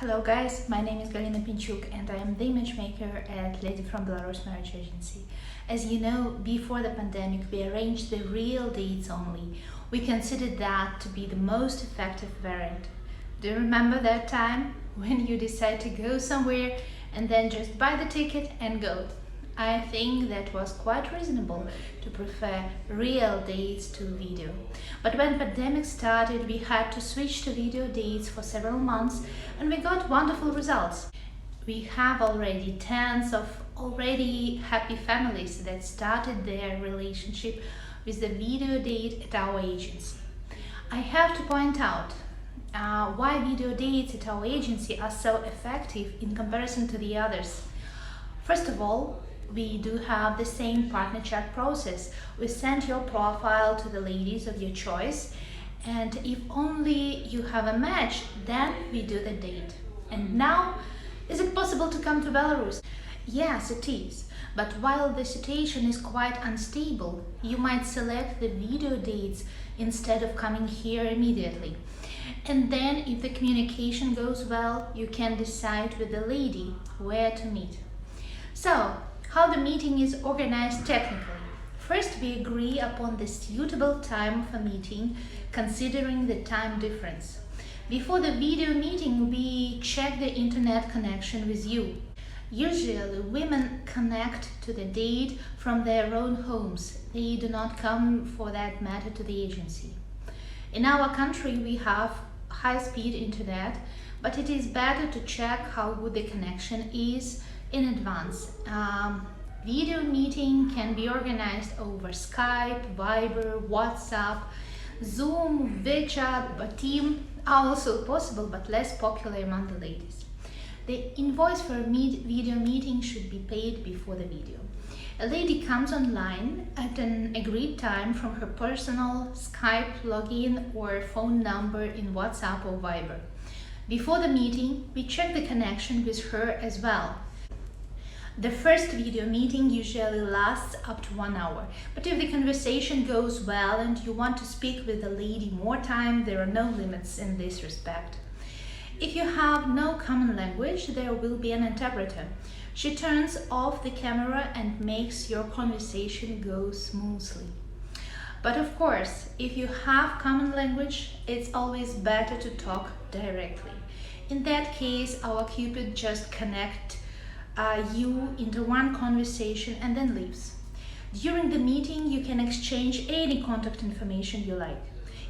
Hello guys, my name is Galina Pinchuk and I am the image maker at Ladyfrombelarus marriage agency. As you know, before the pandemic we arranged the real dates only. We considered that to be the most effective variant. Do you remember that time when you decide to go somewhere and then just buy the ticket and go? I think that was quite reasonable to prefer real dates to video. But when pandemic started, we had to switch to video dates for several months and we got wonderful results. We have already tens of already happy families that started their relationship with the video date at our agency. I have to point out why video dates at our agency are so effective in comparison to the others. First of all, we do have the same partner check process. We send your profile to the ladies of your choice, and if only you have a match, then we do the date. And now, is it possible to come to Belarus? Yes, it is. But while the situation is quite unstable, you might select the video dates instead of coming here immediately. And then, if the communication goes well, you can decide with the lady where to meet. So, how the meeting is organized technically. First, we agree upon the suitable time of a meeting, considering the time difference. Before the video meeting, we check the internet connection with you. Usually, women connect to the date from their own homes. They do not come, for that matter, to the agency. In our country, we have high-speed internet, but it is better to check how good the connection is in advance. Video meeting can be organized over Skype, Viber, WhatsApp, Zoom, WeChat, but Team are also possible but less popular among the ladies. The invoice for a video meeting should be paid before the video. A lady comes online at an agreed time from her personal Skype login or phone number in WhatsApp or Viber. Before the meeting, we check the connection with her as well. The first video meeting usually lasts up to 1 hour, but if the conversation goes well and you want to speak with the lady more time, there are no limits in this respect. If you have no common language, there will be an interpreter. She turns off the camera and makes your conversation go smoothly. But of course, if you have common language, it's always better to talk directly. In that case, our Cupid just connects you into one conversation and then leaves. During the meeting, you can exchange any contact information you like.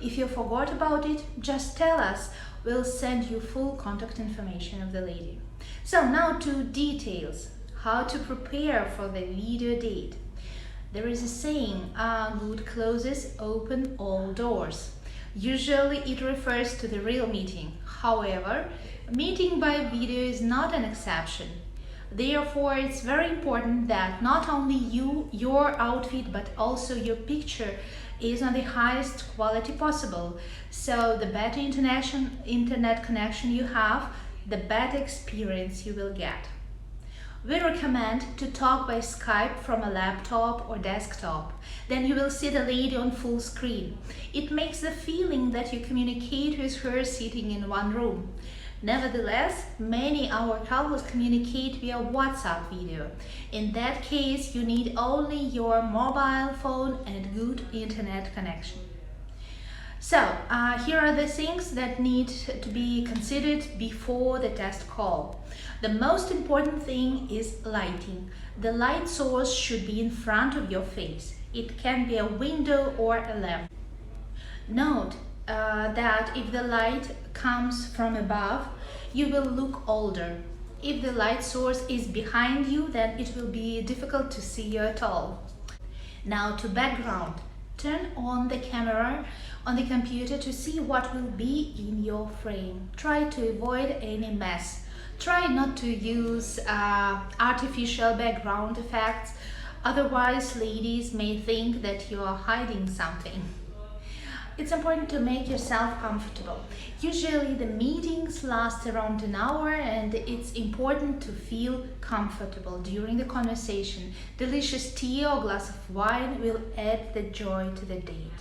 If you forgot about it, just tell us. We'll send you full contact information of the lady. So now to details. How to prepare for the video date. There is a saying, good clothes open all doors. Usually it refers to the real meeting. However, meeting by video is not an exception. Therefore, it's very important that not only your outfit, but also your picture is on the highest quality possible. So the better internet connection you have, the better experience you will get. We recommend to talk by Skype from a laptop or desktop. Then you will see the lady on full screen. It makes the feeling that you communicate with her sitting in one room. Nevertheless, many our couples communicate via WhatsApp video. In that case, you need only your mobile phone and good internet connection. So, here are the things that need to be considered before the test call. The most important thing is lighting. The light source should be in front of your face. It can be a window or a lamp. Note that if the light comes from above, you will look older. If the light source is behind you, then it will be difficult to see you at all. Now to background. Turn on the camera on the computer to see what will be in your frame. Try to avoid any mess. Try not to use artificial background effects, otherwise ladies may think that you are hiding something. It's important to make yourself comfortable. Usually the meetings last around an hour and it's important to feel comfortable during the conversation. Delicious tea or glass of wine will add the joy to the date.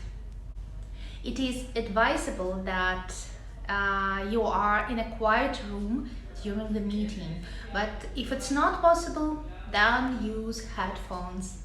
It is advisable that you are in a quiet room during the meeting. But if it's not possible, then use headphones.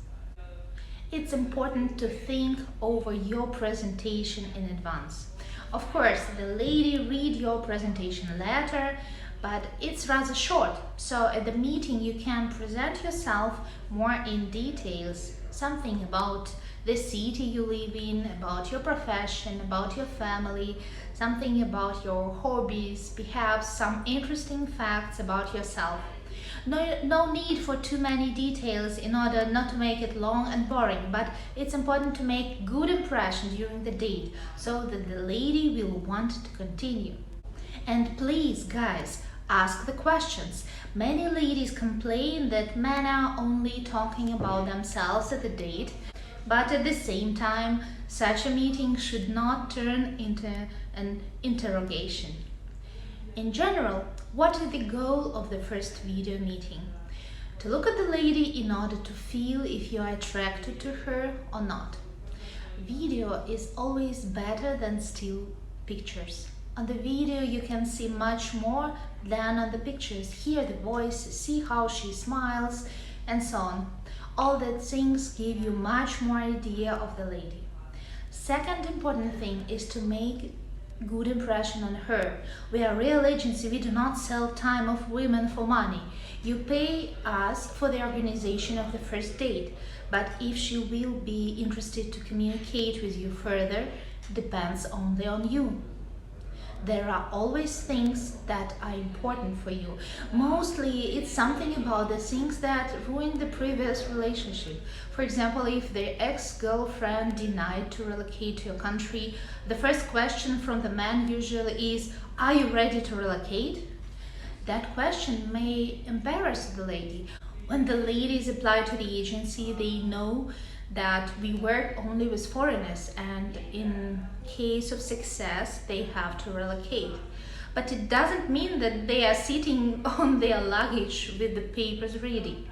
It's important to think over your presentation in advance. Of course, the lady read your presentation letter, but it's rather short, so at the meeting you can present yourself more in details, something about the city you live in, about your profession, about your family, something about your hobbies, perhaps some interesting facts about yourself. No need for too many details in order not to make it long and boring, but it's important to make good impression during the date so that the lady will want to continue. And please, guys, ask the questions. Many ladies complain that men are only talking about themselves at the date, but at the same time, such a meeting should not turn into an interrogation. In general, what is the goal of the first video meeting? To look at the lady in order to feel if you are attracted to her or not. Video is always better than still pictures. On the video you can see much more than on the pictures. Hear the voice, see how she smiles, and so on. All that things give you much more idea of the lady. Second important thing is to make good impression on her. We are a real agency, we do not sell time of women for money. You pay us for the organization of the first date, but if she will be interested to communicate with you further, depends only on you. There are always things that are important for you. Mostly it's something about the things that ruined the previous relationship. For example, if the ex-girlfriend denied to relocate to your country, the first question from the man usually is, "Are you ready to relocate?" That question may embarrass the lady. When the ladies apply to the agency, they know that we work only with foreigners, and in case of success they have to relocate. But it doesn't mean that they are sitting on their luggage with the papers ready.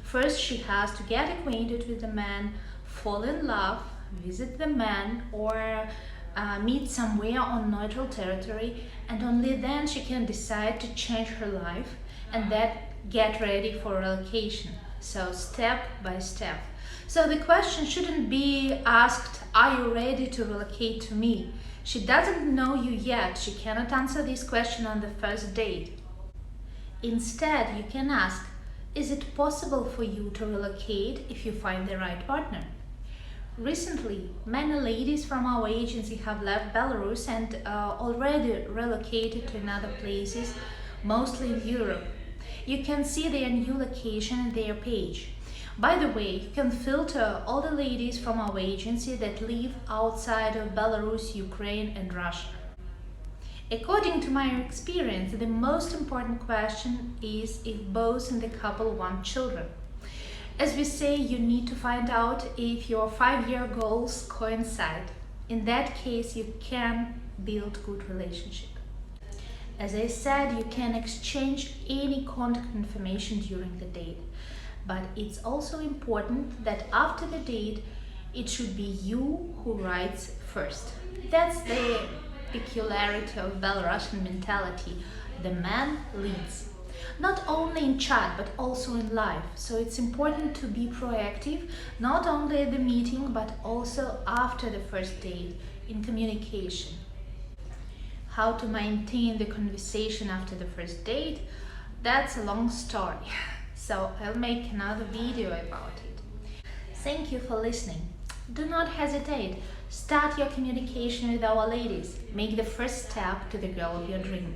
First she has to get acquainted with the man, fall in love, visit the man, or meet somewhere on neutral territory, and only then she can decide to change her life and then get ready for relocation. So step by step. So the question shouldn't be asked, "Are you ready to relocate to me?" She doesn't know you yet. She cannot answer this question on the first date. Instead, you can ask, "Is it possible for you to relocate if you find the right partner?" Recently, many ladies from our agency have left Belarus and already relocated to other places, mostly in Europe. You can see their new location on their page. By the way, you can filter all the ladies from our agency that live outside of Belarus, Ukraine, and Russia. According to my experience, the most important question is if both in the couple want children. As we say, you need to find out if your 5-year goals coincide. In that case, you can build good relationship. As I said, you can exchange any contact information during the date. But it's also important that after the date, it should be you who writes first. That's the peculiarity of Belarusian mentality. The man leads. Not only in chat, but also in life. So it's important to be proactive, not only at the meeting, but also after the first date, in communication. How to maintain the conversation after the first date? That's a long story. So I'll make another video about it. Thank you for listening. Do not hesitate. Start your communication with our ladies. Make the first step to the girl of your dream.